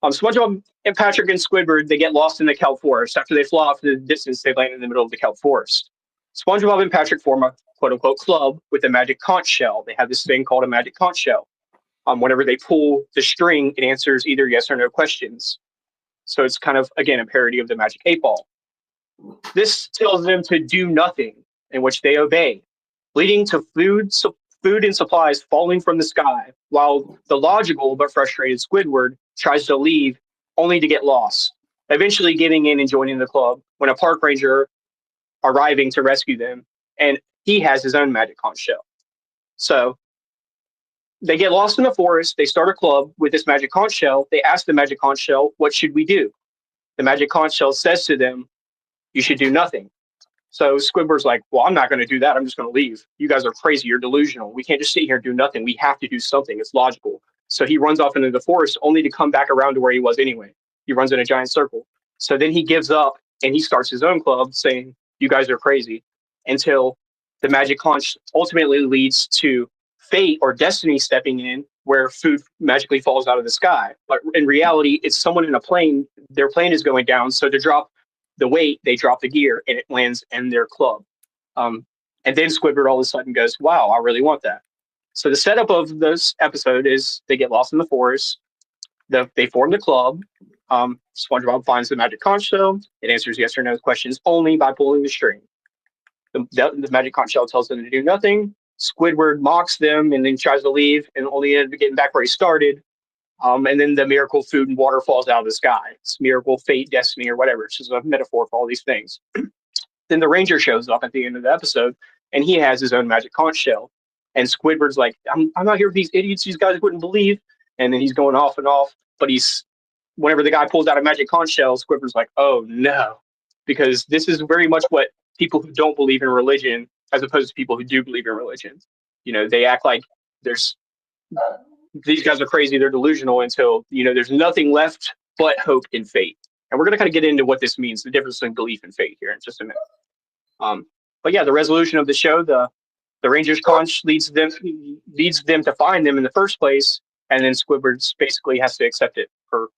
SpongeBob and Patrick and Squidward, they get lost in the kelp forest. After they fly off in the distance, they land in the middle of the kelp forest. SpongeBob and Patrick form a quote unquote club with a magic conch shell. They have this thing called a magic conch shell. Whenever they pull the string, it answers either yes or no questions. So it's kind of, again, a parody of the Magic 8 Ball. This tells them to do nothing, in which they obey, leading to food and supplies falling from the sky, while the logical but frustrated Squidward tries to leave only to get lost, eventually giving in and joining the club when a park ranger arriving to rescue them, and he has his own magic conch shell. So they get lost in the forest. They start a club with this magic conch shell. They ask the magic conch shell, "What should we do?" The magic conch shell says to them, "You should do nothing." So Squidward's like, "Well, I'm not going to do that. I'm just going to leave. You guys are crazy. You're delusional. We can't just sit here and do nothing. We have to do something. It's logical." So he runs off into the forest only to come back around to where he was anyway. He runs in a giant circle. So then he gives up and he starts his own club saying, "You guys are crazy," until the magic conch ultimately leads to fate or destiny stepping in, where food magically falls out of the sky. But in reality, it's someone in a plane. Their plane is going down. So to drop the weight, they drop the gear and it lands in their club. And then Squidward all of a sudden goes, "Wow, I really want that." So the setup of this episode is they get lost in the forest. They form the club. SpongeBob finds the magic conch shell. It answers yes or no questions only by pulling the string. The magic conch shell tells them to do nothing. Squidward mocks them and then tries to leave and only ended up getting back where he started. And then the miracle food and water falls out of the sky. It's miracle, fate, destiny, or whatever. It's just a metaphor for all these things. Then the ranger shows up at the end of the episode, and he has his own magic conch shell. And Squidward's like, I'm not here with these idiots. These guys wouldn't believe. And then he's going off and off. But whenever the guy pulls out a magic conch shell, Squidward's like, "Oh no," because this is very much what people who don't believe in religion, as opposed to people who do believe in religion. They act like these guys are crazy, they're delusional, until there's nothing left but hope and fate. And we're going to kind of get into what this means, the difference between belief and fate here in just a minute. But yeah, the resolution of the show, the Ranger's conch leads them to find them in the first place, and then Squidward basically has to accept it for